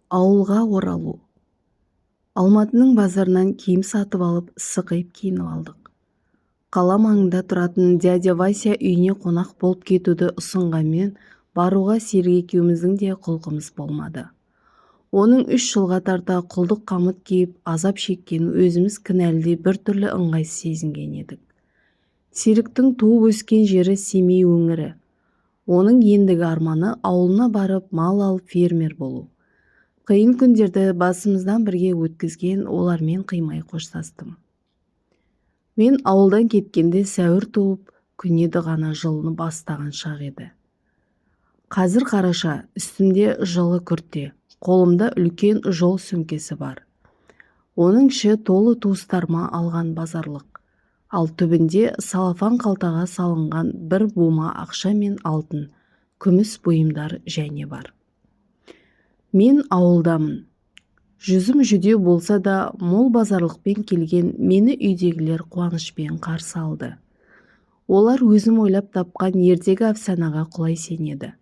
Ауылға оралу. Алматының базарынан киім сатып алып, сықиып киініп алдық. Қала маңында тұратын дядя Вася үйіне қонақ болып кетуді ұсынғанмен, баруға Серік екеуміздің де құлқымыз болмады. Оның 3 жылға тарта құлдық қамыт киіп, азап шеккенін өзіміз кінәлідей біртүрлі ыңғайсыз сезінген едік. Серіктің туып өскен жері Семей өңірі. Оның ендігі арманы ауылына барып мал алып фермер болу. Қиын күндерді басымыздан бірге өткізген олармен қимай қоштастым. Мен ауылдан кеткенде сәуір туып, күнеді ғана жылыны бастаған шақ еді. Қазір қараша, үстімде жылы күрте, қолымда үлкен жол сөмкесі бар. Оның іші толы туыстарыма алған базарлық. Ал түбінде салафан қалтаға салынған бір бума ақша мен алтын, күміс бұйымдар және бар. Мен ауылдамын. Жүзім жүдеу болса да, мол базарлықпен келген мені үйдегілер қуанышпен қарсы алды. Олар өзім ойлап тапқан ертегі әфсанаға құлай сенеді.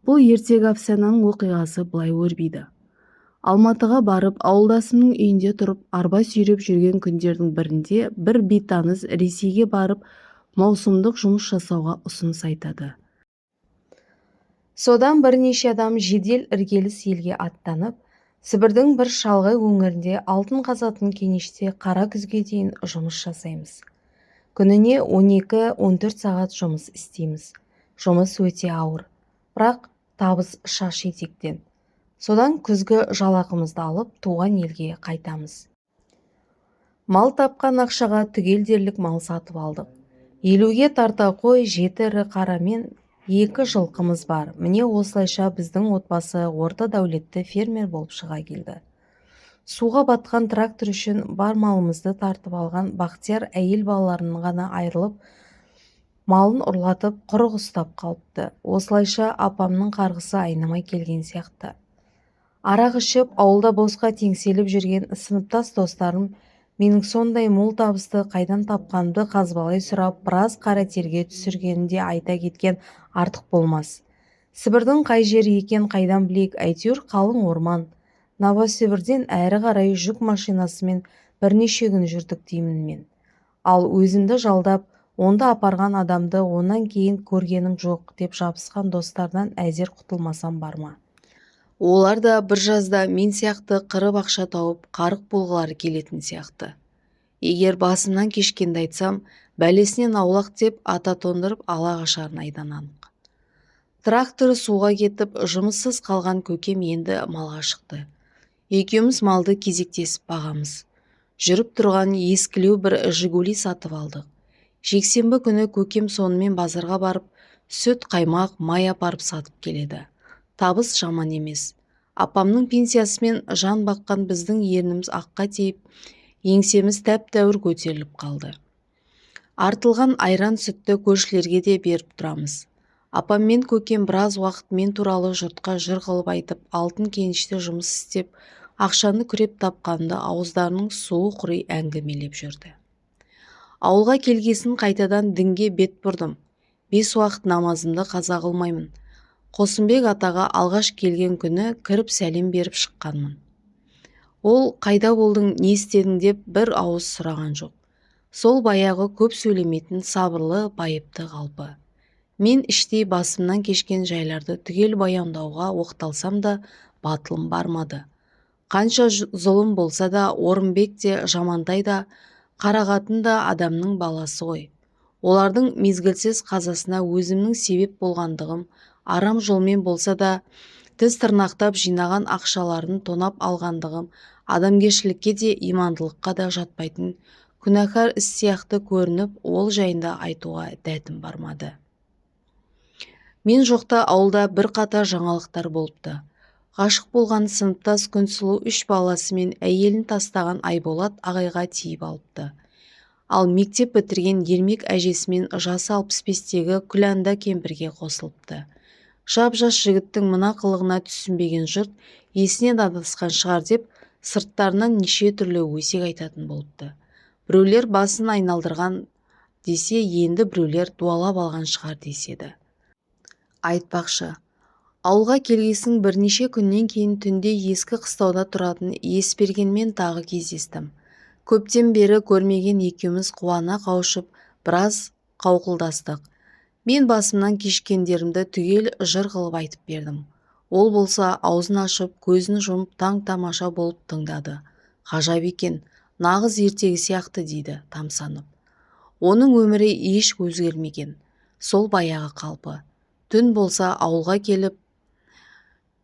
Бұл ертегі әфсананың оқиғасы былай өрбиді. Алматыға барып, ауылдасымның үйінде тұрып, арба сүйреп жүрген күндердің бірінде бір бейтаныс Ресейге барып, маусымдық жұмыс жасауға ұсыныс айтады. Содан бірнеше адам жедел іргеліс елге аттанып, Сібірдің бір шалғай өңірінде алтын қазатын кеніште қара күзге дейін жұмыс жасаймыз. Күніне 12-14 сағат жұмыс істейміз. Жұмыс өте ауыр, бірақ табыс шаш етектен. Содан күзгі жалақымызды алып, туған елге қайтамыз. Мал тапқан ақшаға түгел дерлік мал сатып алдық. 50-ге тарта қой, 7 ірі қара мен 2 жылқымыз бар. Міне осылайша біздің отбасы орта дәулетті фермер болып шыға келді. Суға батқан трактор үшін бар малымызды тартып алған Бақтияр әйел балаларынан ғана айырылып, малын ұрлатып, құрық ұстап қалыпты. Осылайша апамның қарғысы айнымай келген сияқты. Арақ ішіп, ауылда босқа теңселіп жүрген сыныптас достарым менің сондай мол табысты қайдан тапқанымды қазбалай сұрап, біраз қара терге түсіргенінде айта кеткен артық болмас. Сібірдің қай жері екен қайдан білейік, әйтеуір қалың орман. Новосібірден әрі қарай жүк машинасымен бірнеше күн жүрдік деймін мен. Ал өзімді жалдап, онда апарған адамды онан кейін көргенім жоқ деп жабысқан достардан әзер құтылмасам бар ма? Олар да бір жазда мен сияқты қырып ақша тауып, қарық болғылары келетін сияқты. Егер басымнан кешкенді айтсам, бәлесінен аулақ деп ата тондырып ала қашарын айдан анық. Тракторы суға кетіп, жұмыссыз қалған көкем енді малға шықты. Екеуміз малды кезектесіп бағамыз. Жүріп тұрған ескілеу бір Жигули сатып алдық. Жексенбі күні көкем сонымен базарға барып, сүт, қаймақ, май апарып сатып келеді. Табыс жаман емес. Апамның пенсиясымен жан баққан біздің ерніміз аққа тиіп, еңсеміз тәп-тәуір көтеріліп қалды. Артылған айран сүтті көршілерге де беріп тұрамыз. Апам мен көкем біраз уақыт мен туралы жұртқа жыр қылып айтып, алтын кеніште жұмыс істеп, ақшаны күреп тапқанды ауыздарының суы құрый әңгімелеп жүрді. Ауылға келгесін қайтадан дінге бет бұрдым. 5 уақыт намазымды қаза қылмаймын. Қосымбек атаға алғаш келген күні кіріп сәлем беріп шыққанмын. Ол қайда болдың, не істедің деп бір ауыз сұраған жоқ. Сол баяғы көп сөйлемейтін сабырлы, байыпты қалпы. Мен іштей басымнан кешкен жайларды түгел баяндауға оқталсам да батылым бармады. Қанша зұлым болса да, Орынбек те, Жамантай да, Қарағатын да адамның баласы ғой. Олардың мезгілсіз қазасына өзімнің себеп болғандығым, арам жолмен болса да, тіс тырнақтап жинаған ақшаларын тонап алғандығым, адамгершілікке де имандылыққа да жатпайтын күнәһар іс сияқты көрініп, ол жайында айтуға дәтім бармады. Мен жоқта ауылда бір қатар жаңалықтар болыпты. Ғашық болған сыныптас Күнсұлу 3 баласы мен әйелін тастаған Айболат ағайға тиіп алыпты. Ал мектеп бітірген Ермек әжесімен жасы 65-тегі Күләнда кемпірге қосылыпты. Жап-жас жігіттің мына қылығына түсінбеген жұрт есінен адасқан шығар деп сырттарынан неше түрлі өсек айтатын болыпты. Біреулер басын айналдырған десе, енді біреулер дуалап алған шығар деседі. Айтпақшы, Ауылға келгесін бірнеше күннен кейін түнде ескі қыстауда тұратын Еспергенмен тағы кездестім. Көптен бері көрмеген екеуміз қуана қауышып, біраз қауқылдастық. Мен басымнан кешкендерімді түгел жыр қылып айтып бердім. Ол болса аузын ашып, көзін жұмып таң-тамаша болып тыңдады. Ғажап екен, нағыз ертегі сияқты дейді тамсанып. Оның өмірі еш өзгермеген, сол баяғы қалпы. Түн болса ауылға келіп,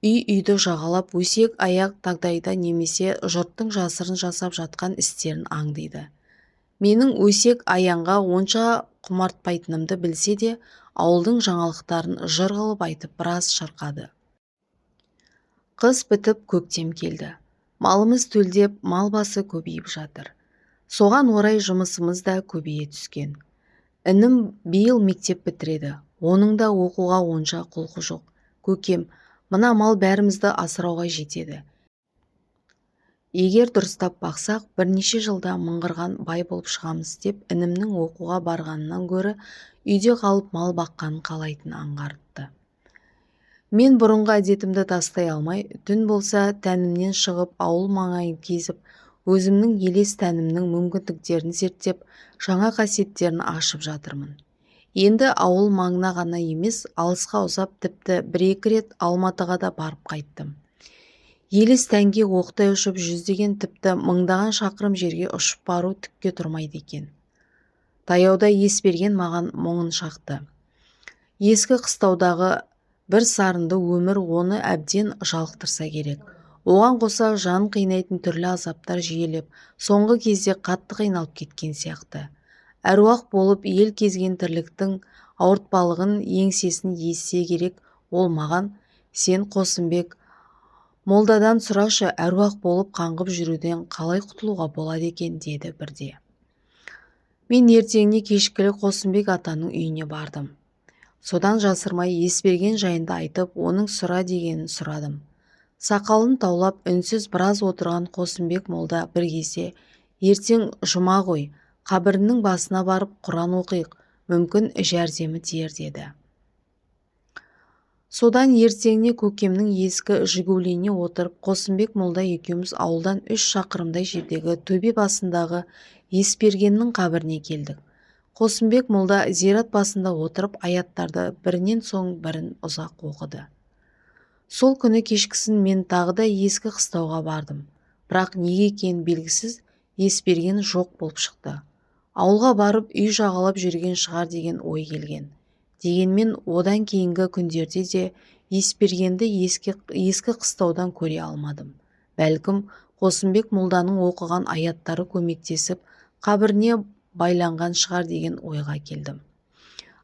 үй-үйді жағалап өсек аяқ тагдайда немесе жұрттың жасырын жасап жатқан істерін аңдиды. Менің өсек аяңға онша құмартпайтынымды білсе де, ауылдың жаңалықтарын жыр қылып айтып біраз шырқады. Қыс бітіп көктем келді. Малымыз төлдеп, мал басы көбейіп жатыр. Соған орай жұмысымыз да көбейе түскен. Інім биыл мектеп бітіреді. Оның да оқуға онша құлқы жоқ. Көкем, мына мал бәрімізді асырауға жетеді. Егер дұрыстап бақсақ, бірнеше жылда мыңғырған бай болып шығамыз деп інімнің оқуға барғанынан гөрі үйде қалып мал баққанын қалайтын аңғартты. Мен бұрынғы әдетімді тастай алмай, түн болса тәнімнен шығып ауыл маңайын кезіп, өзімнің елес тәнімнің мүмкіндіктерін зерттеп, жаңа қасиеттерін ашып жатырмын. Енді ауыл маңына ғана емес, алысқа ұзап тіпті бір-екі рет Алматыға да барып қайттым. Елес тәнге оқтай ұшып жүздеген тіпті мыңдаған шақырым жерге ұшып бару түкке тұрмайды екен. Таяуда Есперген маған мұңын шақты. Ескі қыстаудағы бір сарынды өмір оны әбден жалықтырса керек. Оған қоса жан қинайтын түрлі азаптар жиілеп, соңғы кезде қатты қиналып кеткен сияқты. Әруақ болып ел кезген тірліктің ауыртпалығын еңсесін естісе керек, ол маған, сен Қосымбек молдадан сұрашы, әруақ болып қаңғып жүруден қалай құтылуға болады екен, деді бірде. Мен ертеңіне кешкілі Қосымбек атаның үйіне бардым. Содан жасырмай Есперген жайында айтып, оның сұра дегенін сұрадым. Сақалын таулап үнсіз біраз отырған Қосымбек молда бір кезде, ертең жұма ғой, қабірінің басына барып Құран оқиық, мүмкін жәрдемі тиер деді. Содан ертеңіне көкемнің ескі Жигулиіне отырып, Қосымбек молда екеуміз ауылдан 3 шақырымдай жердегі төбе басындағы Еспергеннің қабіріне келдік. Қосымбек молда зират басында отырып аяттарды бірінен соң бірін ұзақ оқыды. Сол күні кешкісін мен тағы да ескі қыстауға бардым. Бірақ неге екені белгісіз, Есперген жоқ болып шықты. Ауылға барып үй жағалап жүрген шығар деген ой келген. Дегенмен одан кейінгі күндерде де Еспергенді ескі қыстаудан көре алмадым. Бәлкім Қосымбек молданың оқыған аяттары көмектесіп, қабіріне байланған шығар деген ойға келдім.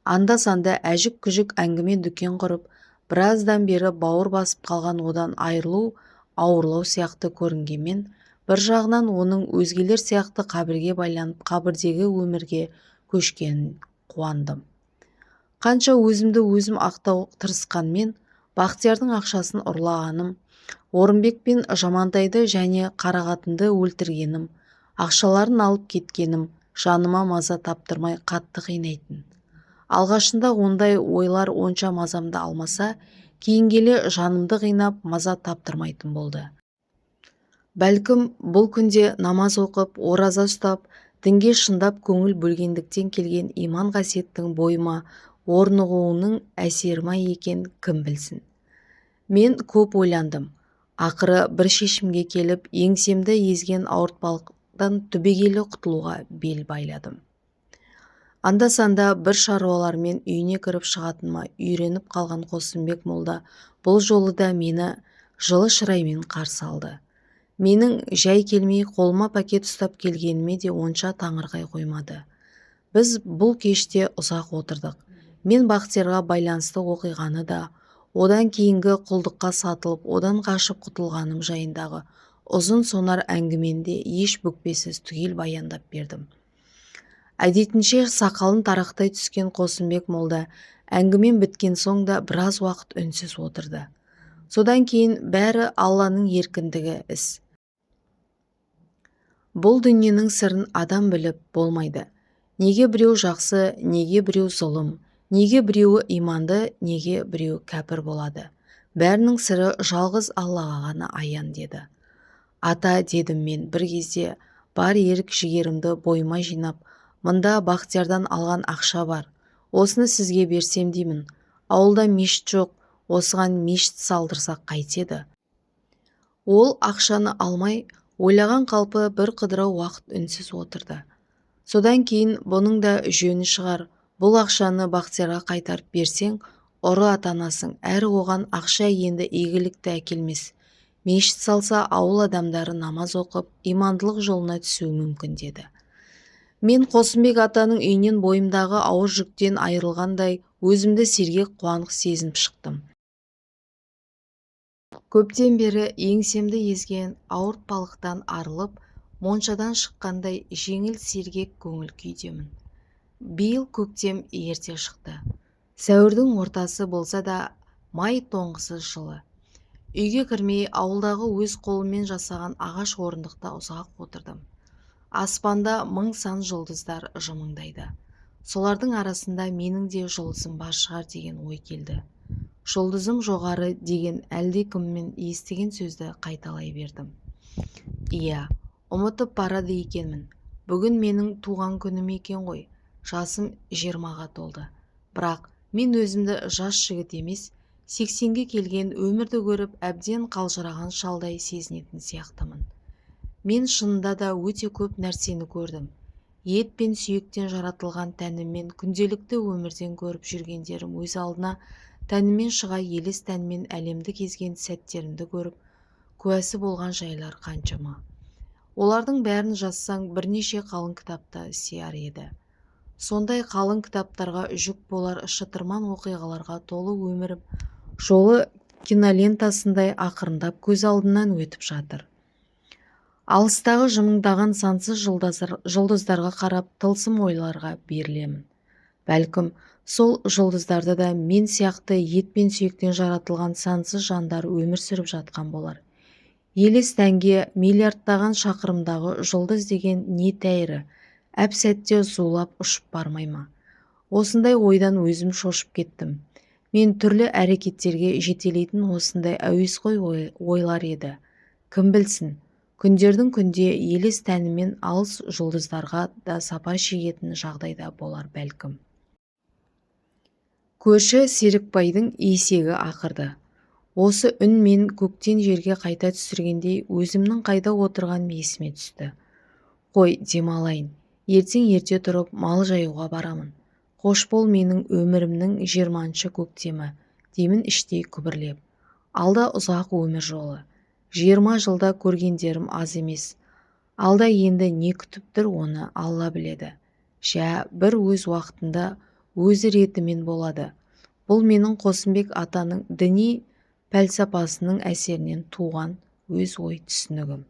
Анда-санда әжік-күжік әңгіме дүкен құрып, біраздан бері бауыр басып қалған одан айырылу ауырлау сияқты көрінгенмен, бір жағынан оның өзгелер сияқты қабірге байланып, қабірдегі өмірге көшкенін қуандым. Қанша өзімді өзім ақтау тырысқанмен, Бақтиярдың ақшасын ұрлағаным, Орынбек пен Жамантайды және Қарақатынды өлтіргенім, ақшаларын алып кеткенім жаныма маза таптырмай қатты қинайтын. Алғашында ондай ойлар онша мазамды алмаса, кейін келе жанымды қинап маза таптырмайтын болды. Бәлкім бұл күнде намаз оқып, ораза ұстап, дінге шындап көңіл бөлгендіктен келген иман қасиеттің бойыма орнығуының әсері ма екен, кім білсін. Мен көп ойландым. Ақыры бір шешімге келіп, еңсемді езген ауыртпалықтан түбегейлі құтылуға бел байладым. Анда-санда бір шаруалармен үйіне кіріп шығатыныма үйреніп қалған Қосымбек молда бұл жолы да мені жылы шыраймен қарсы алды. Менің жай келмей қолыма пакет ұстап келгеніме де онша таңырқай қоймады. Біз бұл кеште ұзақ отырдық. Мен Бақтиярға байланысты оқиғаны да, одан кейінгі құлдыққа сатылып, одан қашып құтылғаным жайындағы ұзын сонар әңгіменде еш бүкпесіз түгел баяндап бердім. Әдетінше сақалын тарақтай түскен Қосымбек молда әңгімен біткен соң да біраз уақыт үнсіз отырды. Содан кейін бәрі Алланың еркіндігі іс. Бұл дүниенің сырын адам біліп болмайды. Неге біреу жақсы, неге біреу зұлым, неге біреуі иманды, неге біреу кәпір болады. Бәрінің сыры жалғыз Аллаға ғана аян деді. Ата, дедім мен бір кезде, бар ерік-жігерімді бойыма жинап, мында Бақтиярдан алған ақша бар. Осыны сізге берсем деймін. Ауылда мешіт жоқ, осыған мешіт салдырсақ қайтеді? Ол ақшаны алмай, ойлаған қалпы бір қыдырау уақыт үнсіз отырды. Содан кейін бұның да жөні шығар, бұл ақшаны Бақтиярға қайтарып берсең, ұры атанасың, әрі оған ақша енді игілікті әкелмес. Мешіт салса, ауыл адамдары намаз оқып, имандылық жолына түсуі мүмкін деді. Мен Қосымбек атаның үйінен бойымдағы ауыр жүктен айырылғандай, өзімді сергек қуанық сезініп шықтым. Көптен бері еңсемді езген ауыртпалықтан арылып, моншадан шыққандай жеңіл сергек көңіл күйдемін. Биыл көктем ерте шықты. Сәуірдің ортасы болса да, май тоңғысыз жылы. Үйге кірмей, ауылдағы өз қолыммен жасаған ағаш орындықта ұзақ отырдым. Аспанда мың сан жұлдыздар жымыңдайды. Солардың арасында менің де жұлдызым бар шығар деген ой келді. Жұлдызым жоғары деген әлдекіммен естіген сөзді қайталай бердім. Иә, ұмытып барады екенмін. Бүгін менің туған күнім екен ғой. Жасым 20-ға толды. Бірақ мен өзімді жас жігіт емес, 80-ге келген, өмірді көріп әбден қалжыраған шалдай сезінетін сияқтымын. Мен шынында да өте көп нәрсені көрдім. Ет пен сүйектен жаратылған тәніммен күнделікті өмірден көріп жүргендерім өз алдына тәніммен шыға елес тәнмен әлемді кезген сәттерімді көріп, куәсі болған жайлар қаншама. Олардың бәрін жазсаң бірнеше қалың кітапта сияр еді. Сондай қалың кітаптарға жүк болар шытырман оқиғаларға толы өмірім жолы кинолентасындай ақырындап көз алдынан өтіп жатыр. Алыстағы жымыңдаған сансыз жұлдыздарға қарап тылсым ойларға берілемін. Бәлкім, сол жұлдыздарды да мен сияқты ет пен сүйектен жаратылған сансыз жандар өмір сүріп жатқан болар. Елес тәнге миллиардтаған шақырымдағы жұлдыз деген не тәйірі, әп-сәтте зулап ұшып бармай ма? Осындай ойдан өзім шошып кеттім. Мен түрлі әрекеттерге жетелейтін осындай әуесқой ойлар еді. Кім білсін, күндердің күнде елес тәнімен алыс жұлдыздарға да сапар шегетін жағдайда болар бәлкім. Көрші Серікбайдың есегі ақырды. Осы үн мен көктен жерге қайта түсіргендей өзімнің қайда отырғаным есіме түсті. Қой, демалайын. Ертең ерте тұрып мал жаюға барамын. Қош бол менің өмірімнің 20-ші көктемі, деймін іштей күбірлеп. Алда ұзақ өмір жолы. 20 жылда көргендерім аз емес. Алда енді не күтіп тұр, оны Алла біледі. Жә, бір өз уақытында өзі ретімен болады. Бұл менің Қосымбек атаның діни пәлсапасының әсерінен туған өз ой түсінігім.